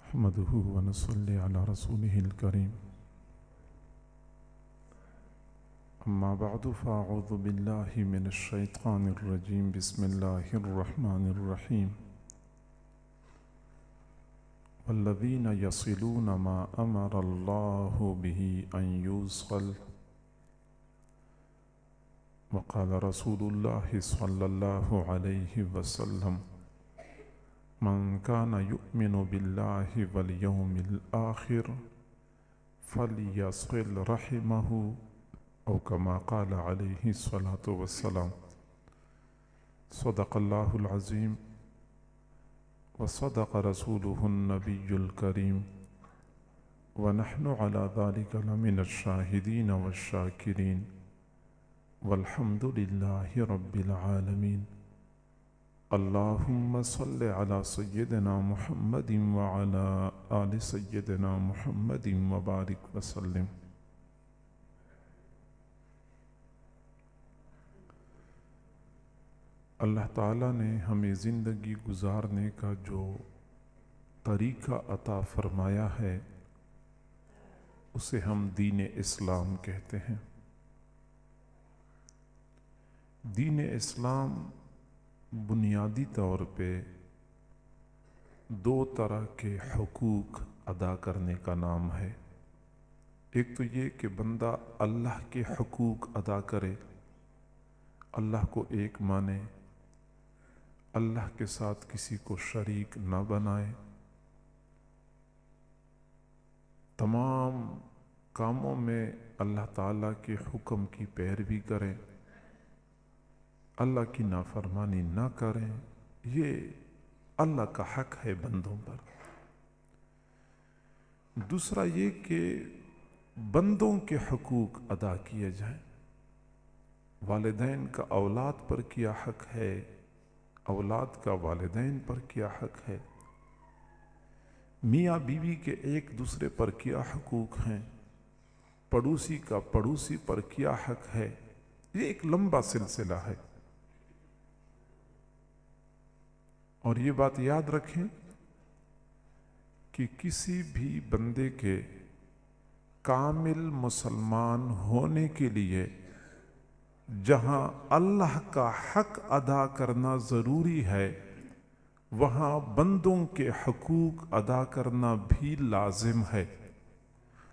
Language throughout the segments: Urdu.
نحمده ونصلي على رسوله الكريم. أما بعد فأعوذ بالله من الشيطان الرجيم. بسم الله الرحمن الرحيم. والذين يصلون ما أمر الله به أن يوصل. وقال رسول الله صلى الله عليه وسلم: من كان يؤمن بالله واليوم الآخر فليصل رحمه، أو كما قال عليه الصلاة والسلام. صدق الله العظيم وصدق رسوله النبي الكريم، ونحن على ذلك لمن الشاهدين والشاكرين، والحمد لله رب العالمين. اللهم صل على سيدنا محمد وعلى آل سيدنا محمد وبارك وسلم. اللہ تعالیٰ نے ہمیں زندگی گزارنے کا جو طریقہ عطا فرمایا ہے اسے ہم دین اسلام کہتے ہیں۔ دین اسلام بنیادی طور پہ دو طرح کے حقوق ادا کرنے کا نام ہے۔ ایک تو یہ کہ بندہ اللہ کے حقوق ادا کرے، اللہ کو ایک مانے، اللہ کے ساتھ کسی کو شریک نہ بنائے، تمام کاموں میں اللہ تعالیٰ کے حکم کی پیروی کریں، اللہ کی نافرمانی نہ کریں۔ یہ اللہ کا حق ہے بندوں پر۔ دوسرا یہ کہ بندوں کے حقوق ادا کیے جائیں۔ والدین کا اولاد پر کیا حق ہے، اولاد کا والدین پر کیا حق ہے، میاں بیوی کے ایک دوسرے پر کیا حقوق ہیں، پڑوسی کا پڑوسی پر کیا حق ہے۔ یہ ایک لمبا سلسلہ ہے، اور یہ بات یاد رکھیں کہ کسی بھی بندے کے کامل مسلمان ہونے کے لیے جہاں اللہ کا حق ادا کرنا ضروری ہے وہاں بندوں کے حقوق ادا کرنا بھی لازم ہے۔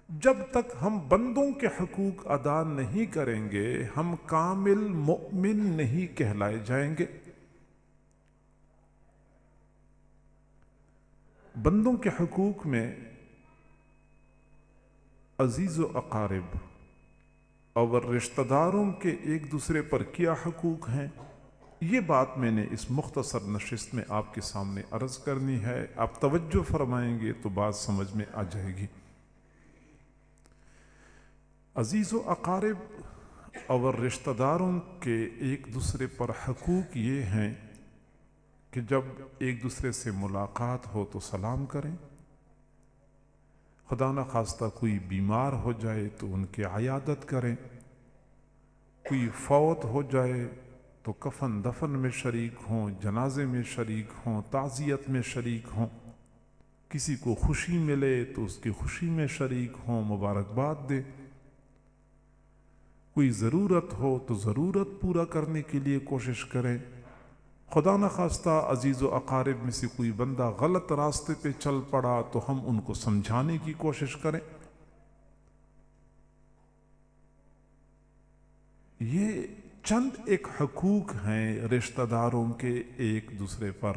جب تک ہم بندوں کے حقوق ادا نہیں کریں گے ہم کامل مؤمن نہیں کہلائے جائیں گے۔ بندوں کے حقوق میں عزیز و اقارب اور رشتہ داروں کے ایک دوسرے پر کیا حقوق ہیں، یہ بات میں نے اس مختصر نشست میں آپ کے سامنے عرض کرنی ہے۔ آپ توجہ فرمائیں گے تو بات سمجھ میں آ جائے گی۔ عزیز و اقارب اور رشتہ داروں کے ایک دوسرے پر حقوق یہ ہیں کہ جب ایک دوسرے سے ملاقات ہو تو سلام کریں، خدا نخواستہ کوئی بیمار ہو جائے تو ان کی عیادت کریں، کوئی فوت ہو جائے تو کفن دفن میں شریک ہوں، جنازے میں شریک ہوں، تعزیت میں شریک ہوں، کسی کو خوشی ملے تو اس کی خوشی میں شریک ہوں، مبارکباد دے، کوئی ضرورت ہو تو ضرورت پورا کرنے کے لیے کوشش کریں۔ خدا نخواستہ عزیز و اقارب میں سے کوئی بندہ غلط راستے پہ چل پڑا تو ہم ان کو سمجھانے کی کوشش کریں۔ یہ چند ایک حقوق ہیں رشتہ داروں کے ایک دوسرے پر،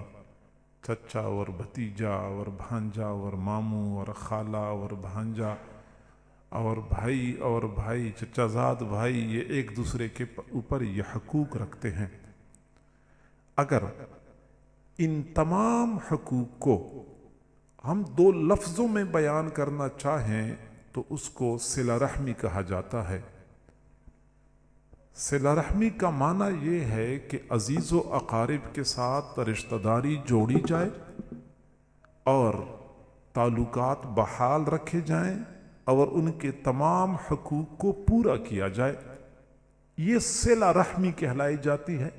چچا اور بھتیجا اور بھانجا اور ماموں اور خالہ اور بھانجا اور بھائی چچا زاد بھائی، یہ ایک دوسرے کے اوپر یہ حقوق رکھتے ہیں۔ اگر ان تمام حقوق کو ہم دو لفظوں میں بیان کرنا چاہیں تو اس کو صلہ رحمی کہا جاتا ہے۔ صلہ رحمی کا معنی یہ ہے کہ عزیز و اقارب کے ساتھ رشتہ داری جوڑی جائے اور تعلقات بحال رکھے جائیں اور ان کے تمام حقوق کو پورا کیا جائے، یہ صلہ رحمی کہلائی جاتی ہے۔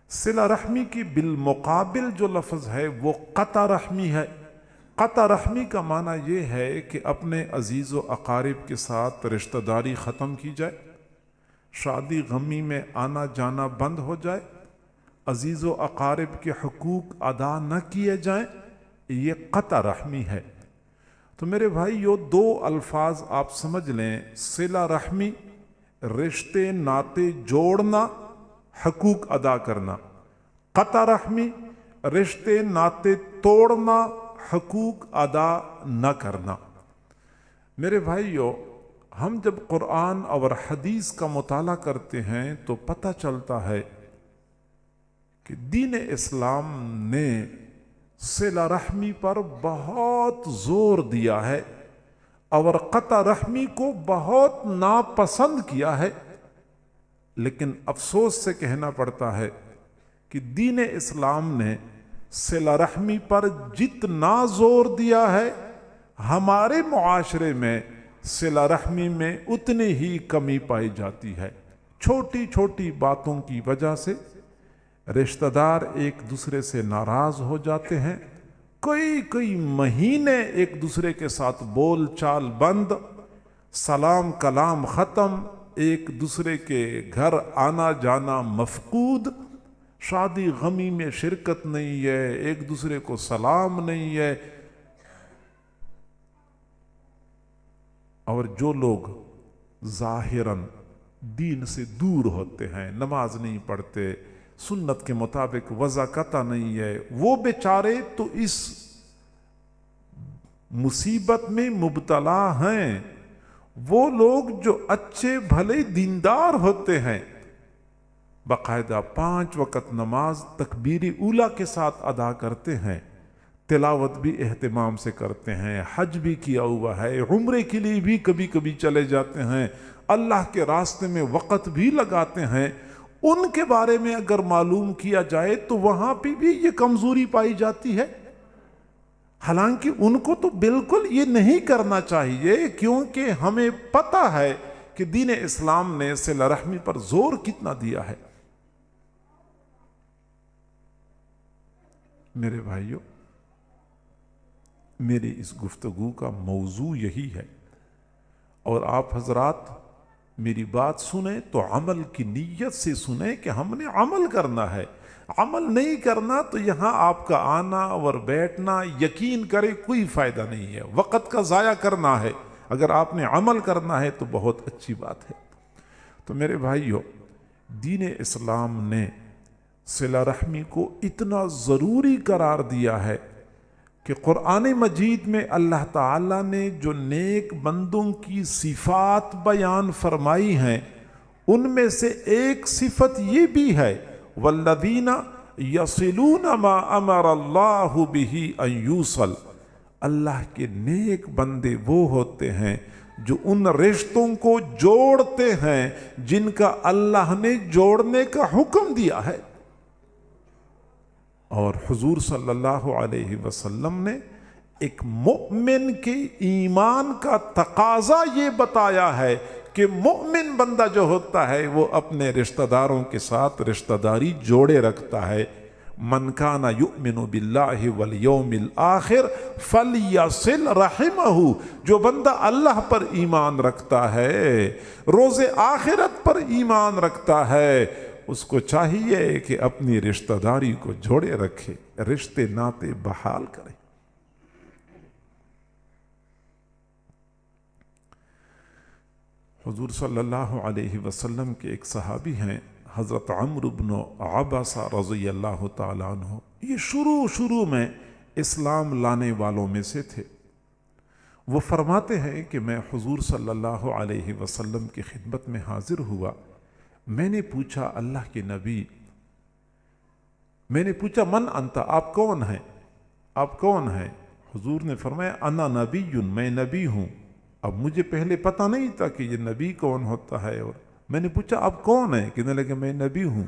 صلہ رحمی کی بالمقابل جو لفظ ہے وہ قطع رحمی ہے۔ قطع رحمی کا معنی یہ ہے کہ اپنے عزیز و اقارب کے ساتھ رشتہ داری ختم کی جائے، شادی غمی میں آنا جانا بند ہو جائے، عزیز و اقارب کے حقوق ادا نہ کیے جائیں، یہ قطع رحمی ہے۔ تو میرے بھائی یہ دو الفاظ آپ سمجھ لیں، صلہ رحمی رشتے ناطے جوڑنا، حقوق ادا کرنا، قطع رحمی رشتے ناطے توڑنا، حقوق ادا نہ کرنا۔ میرے بھائیو، ہم جب قرآن اور حدیث کا مطالعہ کرتے ہیں تو پتہ چلتا ہے کہ دین اسلام نے صلہ رحمی پر بہت زور دیا ہے اور قطع رحمی کو بہت ناپسند کیا ہے، لیکن افسوس سے کہنا پڑتا ہے کہ دین اسلام نے صلہ رحمی پر جتنا زور دیا ہے، ہمارے معاشرے میں صلہ رحمی میں اتنی ہی کمی پائی جاتی ہے۔ چھوٹی چھوٹی باتوں کی وجہ سے رشتہ دار ایک دوسرے سے ناراض ہو جاتے ہیں، کئی مہینے ایک دوسرے کے ساتھ بول چال بند، سلام کلام ختم، ایک دوسرے کے گھر آنا جانا مفقود، شادی غمی میں شرکت نہیں ہے، ایک دوسرے کو سلام نہیں ہے۔ اور جو لوگ ظاہراً دین سے دور ہوتے ہیں، نماز نہیں پڑھتے، سنت کے مطابق وضع قطع نہیں ہے، وہ بیچارے تو اس مصیبت میں مبتلا ہیں۔ وہ لوگ جو اچھے بھلے دیندار ہوتے ہیں، باقاعدہ 5 وقت نماز تکبیر اولیٰ کے ساتھ ادا کرتے ہیں، تلاوت بھی اہتمام سے کرتے ہیں، حج بھی کیا ہوا ہے، عمرے کے لیے بھی کبھی کبھی چلے جاتے ہیں، اللہ کے راستے میں وقت بھی لگاتے ہیں، ان کے بارے میں اگر معلوم کیا جائے تو وہاں پہ بھی یہ کمزوری پائی جاتی ہے۔ حالانکہ ان کو تو بالکل یہ نہیں کرنا چاہیے، کیونکہ ہمیں پتہ ہے کہ دین اسلام نے صلہ رحمی پر زور کتنا دیا ہے۔ میرے بھائیوں، میری اس گفتگو کا موضوع یہی ہے، اور آپ حضرات میری بات سنیں تو عمل کی نیت سے سنیں کہ ہم نے عمل کرنا ہے۔ عمل نہیں کرنا تو یہاں آپ کا آنا اور بیٹھنا یقین کرے کوئی فائدہ نہیں ہے، وقت کا ضائع کرنا ہے۔ اگر آپ نے عمل کرنا ہے تو بہت اچھی بات ہے۔ تو میرے بھائیوں، دین اسلام نے صلہ رحمی کو اتنا ضروری قرار دیا ہے کہ قرآن مجید میں اللہ تعالیٰ نے جو نیک بندوں کی صفات بیان فرمائی ہیں، ان میں سے ایک صفت یہ بھی ہے والذین یصلون ما امر اللہ بہ ان یوصل۔ اللہ کے نیک بندے وہ ہوتے ہیں جو ان رشتوں کو جوڑتے ہیں جن کا اللہ نے جوڑنے کا حکم دیا ہے۔ اور حضور صلی اللہ علیہ وسلم نے ایک مومن کے ایمان کا تقاضا یہ بتایا ہے کہ مومن بندہ جو ہوتا ہے وہ اپنے رشتہ داروں کے ساتھ رشتہ داری جوڑے رکھتا ہے۔ من کان یؤمن باللہ والیوم الآخر فلیصل رحمہ، جو بندہ اللہ پر ایمان رکھتا ہے، روز آخرت پر ایمان رکھتا ہے، اس کو چاہیے کہ اپنی رشتہ داری کو جوڑے رکھے، رشتے ناطے بحال کرے۔ حضور صلی اللہ علیہ وسلم کے ایک صحابی ہیں حضرت عمرو بن عباسہ رضی اللہ تعالیٰ عنہ، یہ شروع میں اسلام لانے والوں میں سے تھے۔ وہ فرماتے ہیں کہ میں حضور صلی اللہ علیہ وسلم کی خدمت میں حاضر ہوا، میں نے پوچھا اللہ کے نبی، میں نے پوچھا من انت، آپ کون ہیں، آپ کون ہیں؟ حضور نے فرمایا انا نبی، میں نبی ہوں۔ اب مجھے پہلے پتہ نہیں تھا کہ یہ نبی کون ہوتا ہے، اور میں نے پوچھا آپ کون ہیں؟ کہنے لگے میں نبی ہوں۔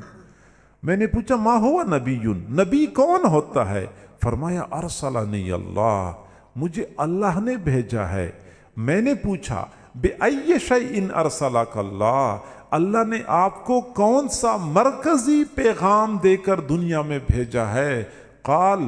میں نے پوچھا ما ہوا نبی، نبی کون ہوتا ہے؟ فرمایا ارسلنی اللہ، مجھے اللہ نے بھیجا ہے۔ میں نے پوچھا بِأَيِّ شَيْءٍ أَرْسَلَكَ اللہ، اللہ نے آپ کو کون سا مرکزی پیغام دے کر دنیا میں بھیجا ہے؟ قال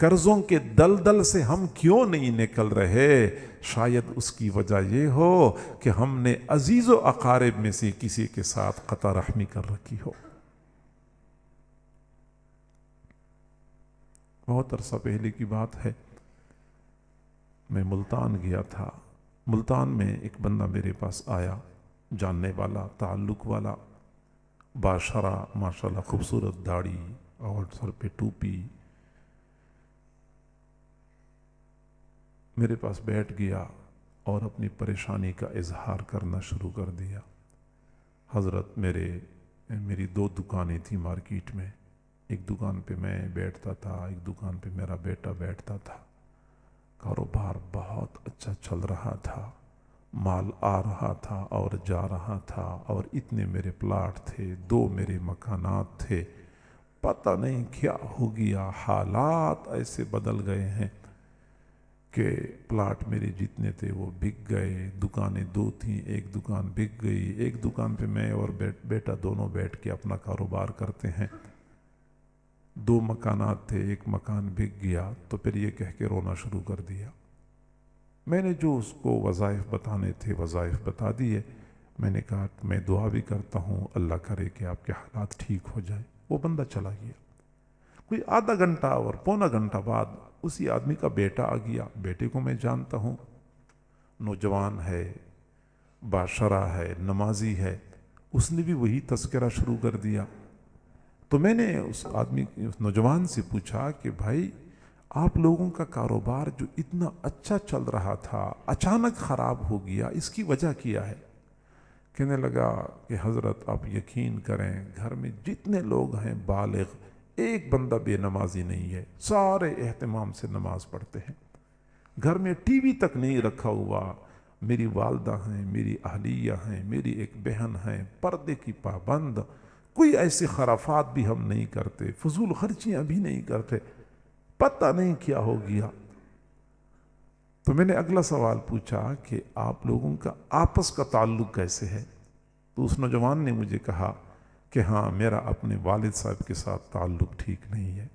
قرضوں کے دلدل سے ہم کیوں نہیں نکل رہے؟ شاید اس کی وجہ یہ ہو کہ ہم نے عزیز و اقارب میں سے کسی کے ساتھ قطع رحمی کر رکھی ہو۔ بہت عرصہ پہلے کی بات ہے، میں ملتان گیا تھا۔ ملتان میں ایک بندہ میرے پاس آیا، جاننے والا، تعلق والا، باشرہ، ماشاءاللہ خوبصورت داڑھی اور سر پہ ٹوپی، میرے پاس بیٹھ گیا اور اپنی پریشانی کا اظہار کرنا شروع کر دیا۔ حضرت میری 2 دکانیں تھیں مارکیٹ میں، ایک دکان پہ میں بیٹھتا تھا، ایک دکان پہ میرا بیٹا بیٹھتا تھا۔ کاروبار بہت اچھا چل رہا تھا، مال آ رہا تھا اور جا رہا تھا، اور اتنے میرے پلاٹ تھے، 2 میرے مکانات تھے۔ پتہ نہیں کیا ہو گیا، حالات ایسے بدل گئے ہیں کہ پلاٹ میرے جتنے تھے وہ بک گئے، دکانیں 2 تھیں، ایک دکان بک گئی، ایک دکان پہ میں اور بیٹا دونوں بیٹھ کے اپنا کاروبار کرتے ہیں۔ 2 مکانات تھے، ایک مکان بک گیا تو پھر یہ کہہ کے رونا شروع کر دیا۔ میں نے جو اس کو وظائف بتانے تھے وظائف بتا دیے۔ میں نے کہا میں دعا بھی کرتا ہوں، اللہ کرے کہ آپ کے حالات ٹھیک ہو جائے۔ وہ بندہ چلا گیا۔ کوئی آدھا گھنٹہ اور پونا گھنٹہ بعد اسی آدمی کا بیٹا آ گیا۔ بیٹے کو میں جانتا ہوں، نوجوان ہے، باشرہ ہے، نمازی ہے۔ اس نے بھی وہی تذکرہ شروع کر دیا۔ تو میں نے اس نوجوان سے پوچھا کہ بھائی آپ لوگوں کا کاروبار جو اتنا اچھا چل رہا تھا اچانک خراب ہو گیا، اس کی وجہ کیا ہے؟ کہنے لگا کہ حضرت آپ یقین کریں، گھر میں جتنے لوگ ہیں بالغ، ایک بندہ بے نمازی نہیں ہے، سارے اہتمام سے نماز پڑھتے ہیں۔ گھر میں ٹی وی تک نہیں رکھا ہوا۔ میری والدہ ہیں، میری اہلیہ ہیں، میری ایک بہن ہیں، پردے کی پابند، کوئی ایسے خرافات بھی ہم نہیں کرتے، فضول خرچیاں بھی نہیں کرتے۔ پتہ نہیں کیا ہو گیا۔ تو میں نے اگلا سوال پوچھا کہ آپ لوگوں کا آپس کا تعلق کیسے ہے؟ تو اس نوجوان نے مجھے کہا کہ ہاں میرا اپنے والد صاحب کے ساتھ تعلق ٹھیک نہیں ہے۔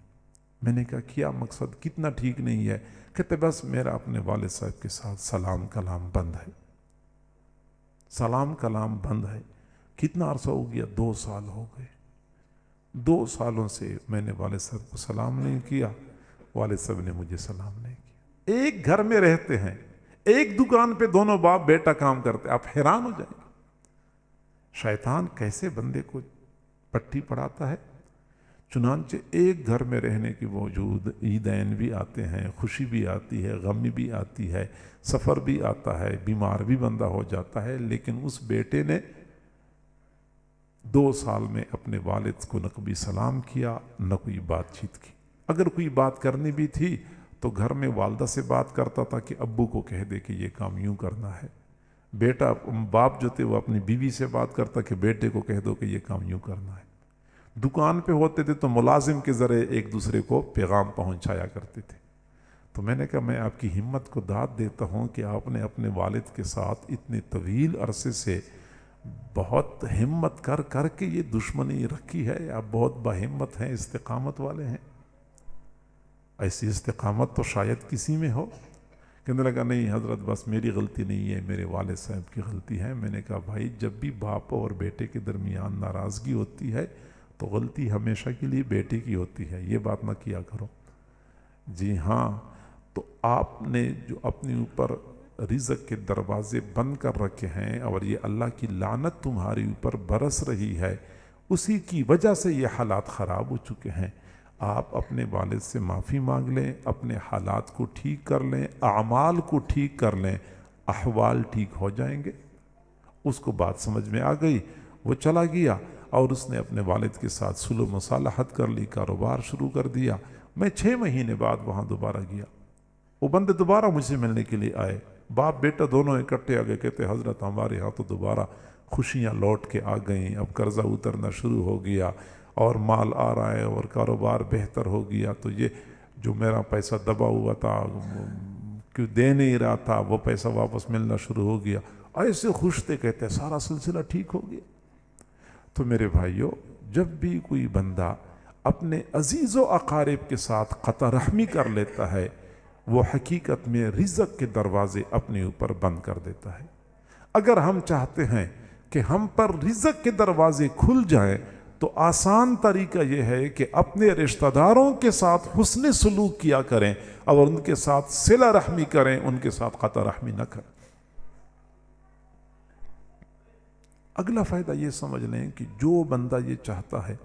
میں نے کہا کیا مقصد، کتنا ٹھیک نہیں ہے؟ کہتے بس میرا اپنے والد صاحب کے ساتھ سلام کلام بند ہے، سلام کلام بند ہے۔ کتنا عرصہ ہو گیا؟ 2 سال ہو گئے۔ 2 سالوں سے میں نے والد صاحب کو سلام نہیں کیا، والد صاحب نے مجھے سلام نہیں کیا۔ ایک گھر میں رہتے ہیں، ایک دکان پہ دونوں باپ بیٹا کام کرتے، آپ حیران ہو جائیں گے شیطان کیسے بندے کو پٹی پڑھاتا ہے۔ چنانچہ ایک گھر میں رہنے کے باوجود عیدین بھی آتے ہیں، خوشی بھی آتی ہے، غم بھی آتی ہے، سفر بھی آتا ہے، بیمار بھی بندہ ہو جاتا ہے، لیکن اس بیٹے نے 2 سال میں اپنے والد کو نہ کبھی سلام کیا، نہ کوئی بات چیت کی۔ اگر کوئی بات کرنی بھی تھی تو گھر میں والدہ سے بات کرتا تھا کہ ابو کو کہہ دے کہ یہ کام یوں کرنا ہے۔ بیٹا باپ جو تھے وہ اپنی بیوی سے بات کرتا کہ بیٹے کو کہہ دو کہ یہ کام یوں کرنا ہے۔ دکان پہ ہوتے تھے تو ملازم کے ذریعے ایک دوسرے کو پیغام پہنچایا کرتے تھے۔ تو میں نے کہا میں آپ کی ہمت کو داد دیتا ہوں کہ آپ نے اپنے والد کے ساتھ اتنے طویل عرصے سے بہت ہمت کر کے یہ دشمنی رکھی ہے۔ آپ بہت باہمت ہیں، استقامت والے ہیں۔ ایسی استقامت تو شاید کسی میں ہو۔ کہنے لگا نہیں حضرت بس میری غلطی نہیں ہے، میرے والد صاحب کی غلطی ہے۔ میں نے کہا بھائی جب بھی باپ اور بیٹے کے درمیان ناراضگی ہوتی ہے تو غلطی ہمیشہ کے لیے بیٹے کی ہوتی ہے، یہ بات نہ کیا کرو۔ جی ہاں، تو آپ نے جو اپنے اوپر رزق کے دروازے بند کر رکھے ہیں اور یہ اللہ کی لعنت تمہارے اوپر برس رہی ہے، اسی کی وجہ سے یہ حالات خراب ہو چکے ہیں۔ آپ اپنے والد سے معافی مانگ لیں، اپنے حالات کو ٹھیک کر لیں، اعمال کو ٹھیک کر لیں، احوال ٹھیک ہو جائیں گے۔ اس کو بات سمجھ میں آ گئی، وہ چلا گیا اور اس نے اپنے والد کے ساتھ صلح و مصالحت کر لی، کاروبار شروع کر دیا۔ میں 6 مہینے بعد وہاں دوبارہ گیا، وہ بندے دوبارہ مجھ سے ملنے کے لیے آئے، باپ بیٹا دونوں اکٹھے آ گئے، کہتے حضرت ہمارے ہاں تو دوبارہ خوشیاں لوٹ کے آ گئیں، اب قرضہ اترنا شروع ہو گیا اور مال آ رہا ہے اور کاروبار بہتر ہو گیا، تو یہ جو میرا پیسہ دبا ہوا تھا کیوں دے نہیں رہا تھا وہ پیسہ واپس ملنا شروع ہو گیا۔ ایسے خوش تھے، کہتے سارا سلسلہ ٹھیک ہو گیا۔ تو میرے بھائیوں، جب بھی کوئی بندہ اپنے عزیز و اقارب کے ساتھ قطع رحمی کر لیتا ہے، وہ حقیقت میں رزق کے دروازے اپنے اوپر بند کر دیتا ہے۔ اگر ہم چاہتے ہیں کہ ہم پر رزق کے دروازے کھل جائیں تو آسان طریقہ یہ ہے کہ اپنے رشتہ داروں کے ساتھ حسن سلوک کیا کریں اور ان کے ساتھ صلہ رحمی کریں، ان کے ساتھ قطع رحمی نہ کریں۔ اگلا فائدہ یہ سمجھ لیں کہ جو بندہ یہ چاہتا ہے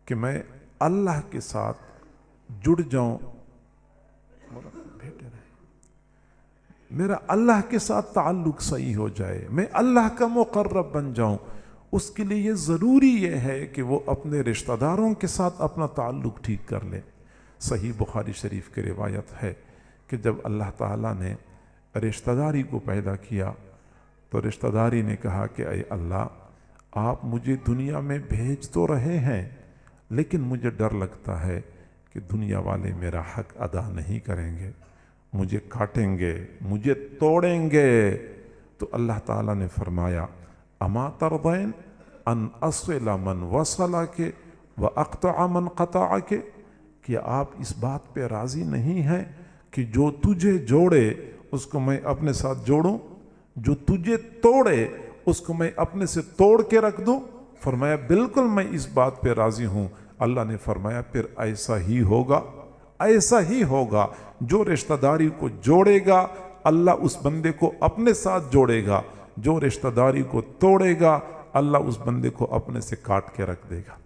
کہ میں اللہ کے ساتھ جڑ جاؤں، میرا اللہ کے ساتھ تعلق صحیح ہو جائے، میں اللہ کا مقرب بن جاؤں، اس کے لیے یہ ضروری یہ ہے کہ وہ اپنے رشتہ داروں کے ساتھ اپنا تعلق ٹھیک کر لے۔ صحیح بخاری شریف کی روایت ہے کہ جب اللہ تعالیٰ نے رشتہ داری کو پیدا کیا تو رشتہ داری نے کہا کہ اے اللہ، آپ مجھے دنیا میں بھیج تو رہے ہیں لیکن مجھے ڈر لگتا ہے کہ دنیا والے میرا حق ادا نہیں کریں گے، مجھے کاٹیں گے، مجھے توڑیں گے۔ تو اللہ تعالیٰ نے فرمایا اما ترضین ان اصل من وصلک واقطع من قطعک، کیا آپ اس بات پہ راضی نہیں ہیں کہ جو تجھے جوڑے اس کو میں اپنے ساتھ جوڑوں، جو تجھے توڑے اس کو میں اپنے سے توڑ کے رکھ دوں؟ فرمایا بالکل میں اس بات پہ راضی ہوں۔ اللہ نے فرمایا پھر ایسا ہی ہوگا، ایسا ہی ہوگا، جو رشتہ داری کو جوڑے گا اللہ اس بندے کو اپنے ساتھ جوڑے گا، جو رشتہ داری کو توڑے گا اللہ اس بندے کو اپنے سے کاٹ کے رکھ دے گا۔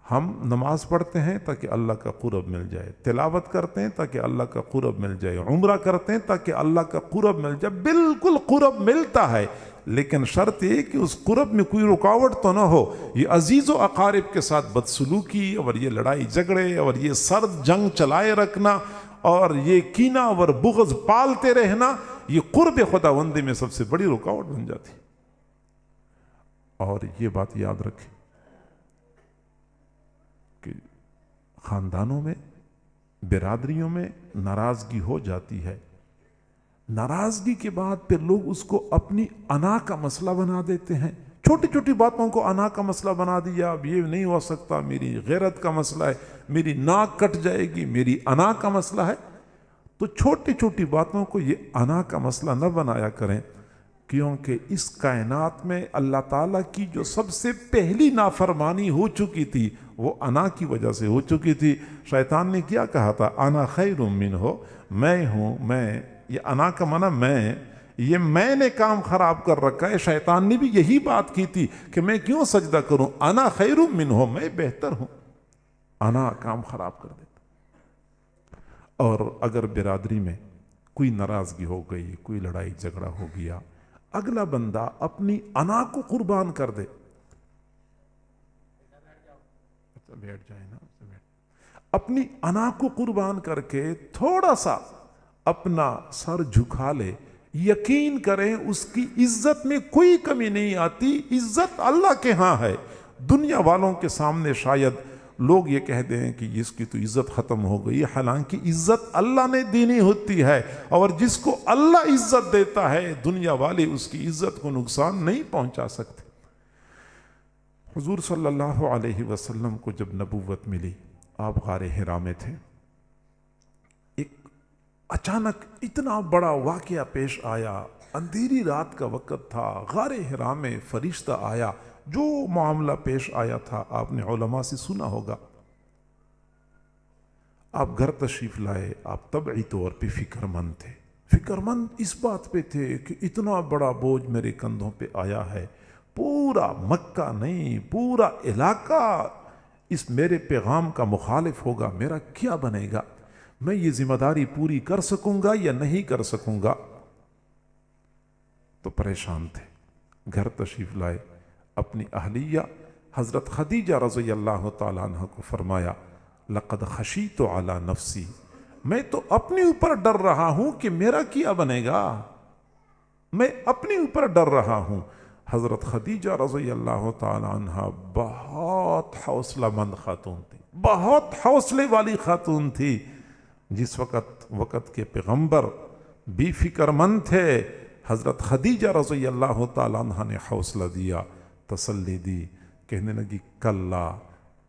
ہم نماز پڑھتے ہیں تاکہ اللہ کا قرب مل جائے، تلاوت کرتے ہیں تاکہ اللہ کا قرب مل جائے، عمرہ کرتے ہیں تاکہ اللہ کا قرب مل جائے، بالکل قرب ملتا ہے، لیکن شرط یہ کہ اس قرب میں کوئی رکاوٹ تو نہ ہو۔ یہ عزیز و اقارب کے ساتھ بدسلوکی اور یہ لڑائی جھگڑے اور یہ سرد جنگ چلائے رکھنا اور یہ کینہ اور بغض پالتے رہنا، یہ قرب خداوندی میں سب سے بڑی رکاوٹ بن جاتی۔ اور یہ بات یاد رکھیں کہ خاندانوں میں، برادریوں میں ناراضگی ہو جاتی ہے، ناراضگی کے بعد پھر لوگ اس کو اپنی انا کا مسئلہ بنا دیتے ہیں، چھوٹی چھوٹی باتوں کو انا کا مسئلہ بنا دیا، اب یہ نہیں ہو سکتا، میری غیرت کا مسئلہ ہے، میری ناک کٹ جائے گی، میری انا کا مسئلہ ہے۔ تو چھوٹی چھوٹی باتوں کو یہ انا کا مسئلہ نہ بنایا کریں، کیونکہ اس کائنات میں اللہ تعالیٰ کی جو سب سے پہلی نافرمانی ہو چکی تھی وہ انا کی وجہ سے ہو چکی تھی۔ شیطان نے کیا کہا تھا؟ انا خیر منہ، میں ہوں، میں، یہ انا کا معنی میں نے کام خراب کر رکھا ہے۔ شیطان نے بھی یہی بات کی تھی کہ میں کیوں سجدہ کروں، انا خیر منہ، میں بہتر ہوں، انا کام خراب کر دیتا۔ اور اگر برادری میں کوئی ناراضگی ہو گئی، کوئی لڑائی جھگڑا ہو گیا، اگلا بندہ اپنی انا کو قربان کر دے، بیٹھ جائے نا، اپنی انا کو قربان کر کے تھوڑا سا اپنا سر جھکا لے، یقین کریں اس کی عزت میں کوئی کمی نہیں آتی۔ عزت اللہ کے ہاں ہے، دنیا والوں کے سامنے شاید لوگ یہ کہہ دیں کہ اس کی تو عزت ختم ہو گئی، حالانکہ عزت اللہ نے دینی ہوتی ہے، اور جس کو اللہ عزت دیتا ہے دنیا والے اس کی عزت کو نقصان نہیں پہنچا سکتے۔ حضور صلی اللہ علیہ وسلم کو جب نبوت ملی، آپ غار حرا میں تھے، ایک اچانک اتنا بڑا واقعہ پیش آیا، اندھیری رات کا وقت تھا، غار حرا میں فرشتہ آیا، جو معاملہ پیش آیا تھا آپ نے علماء سے سنا ہوگا۔ آپ گھر تشریف لائے، آپ طبعی طور پہ فکر مند تھے، فکر مند اس بات پہ تھے کہ اتنا بڑا بوجھ میرے کندھوں پہ آیا ہے، پورا مکہ نہیں پورا علاقہ اس میرے پیغام کا مخالف ہوگا، میرا کیا بنے گا، میں یہ ذمہ داری پوری کر سکوں گا یا نہیں کر سکوں گا؟ تو پریشان تھے، گھر تشریف لائے، اپنی اہلیہ حضرت خدیجہ رضی اللہ تعالیٰ عنہ کو فرمایا لقد خشیت علی نفسی، میں تو اپنے اوپر ڈر رہا ہوں کہ میرا کیا بنے گا، میں اپنے اوپر ڈر رہا ہوں۔ حضرت خدیجہ رضی اللہ تعالیٰ عنہ بہت حوصلہ مند خاتون تھی، بہت حوصلے والی خاتون تھی۔ جس وقت کے پیغمبر بھی فکر مند تھے، حضرت خدیجہ رضی اللہ تعالیٰ عنہ نے حوصلہ دیا، تسلی دی، کہنے لگی کلا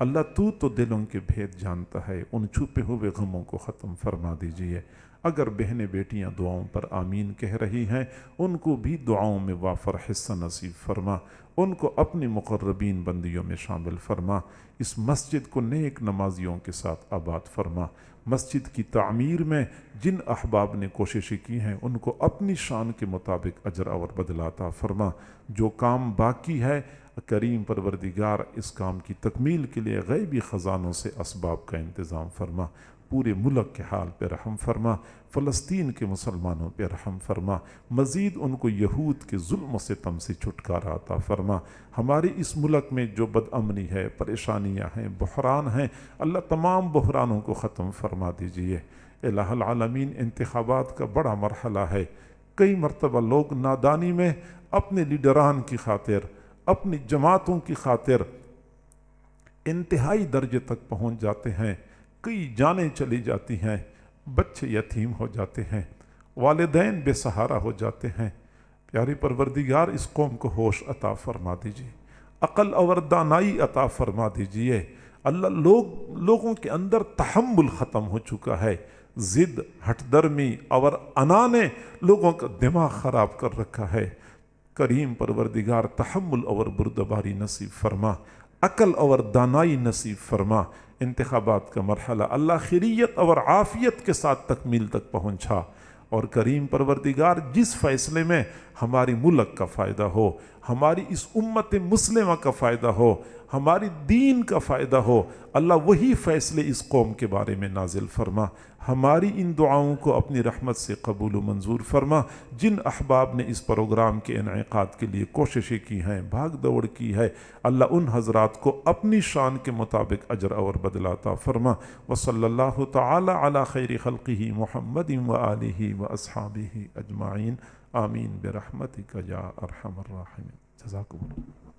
اللہ تو دلوں کے بھید جانتا ہے، ان چھپے ہوئے غموں کو ختم فرما دیجئے۔ اگر بہنیں بیٹیاں دعاؤں پر آمین کہہ رہی ہیں، ان کو بھی دعاؤں میں وافر حصہ نصیب فرما، ان کو اپنی مقربین بندیوں میں شامل فرما۔ اس مسجد کو نیک نمازیوں کے ساتھ آباد فرما۔ مسجد کی تعمیر میں جن احباب نے کوششیں کی ہیں ان کو اپنی شان کے مطابق اجر اور بدلہ عطا فرما۔ جو کام باقی ہے کریم پروردگار اس کام کی تکمیل کے لیے غیبی خزانوں سے اسباب کا انتظام فرما۔ پورے ملک کے حال پہ رحم فرما، فلسطین کے مسلمانوں پہ رحم فرما، مزید ان کو یہود کے ظلم و ستم سے چھٹکارا عطا فرما۔ ہمارے اس ملک میں جو بد امنی ہے، پریشانیاں ہیں، بحران ہیں، اللہ تمام بحرانوں کو ختم فرما دیجئے۔ الہ العالمین، انتخابات کا بڑا مرحلہ ہے، کئی مرتبہ لوگ نادانی میں اپنے لیڈران کی خاطر، اپنی جماعتوں کی خاطر انتہائی درجے تک پہنچ جاتے ہیں، کئی جانیں چلی جاتی ہیں، بچے یتیم ہو جاتے ہیں، والدین بے سہارا ہو جاتے ہیں۔ پیارے پروردگار، اس قوم کو ہوش عطا فرما دیجیے، عقل اور دانائی عطا فرما دیجیے۔ اللہ، لوگوں کے اندر تحمل ختم ہو چکا ہے، ضد، ہٹ درمی اور انا نے لوگوں کا دماغ خراب کر رکھا ہے۔ کریم پروردگار، تحمل اور بردباری نصیب فرما، عقل اور دانائی نصیب فرما۔ انتخابات کا مرحلہ اللہ خیریت اور عافیت کے ساتھ تکمیل تک پہنچا، اور کریم پروردگار، جس فیصلے میں ہماری ملک کا فائدہ ہو، ہماری اس امت مسلمہ کا فائدہ ہو، ہماری دین کا فائدہ ہو، اللہ وہی فیصلے اس قوم کے بارے میں نازل فرما۔ ہماری ان دعاؤں کو اپنی رحمت سے قبول و منظور فرما۔ جن احباب نے اس پروگرام کے انعقاد کے لیے کوششیں کی ہیں، بھاگ دوڑ کی ہے، اللہ ان حضرات کو اپنی شان کے مطابق اجر اور بدلہ عطا فرما۔ وصلی اللہ تعالی علی خیر خلقہ محمد وآلہ واصحابہ اجمعین، آمین برحمتک یا ارحم الراحمین۔ جزاکم اللہ۔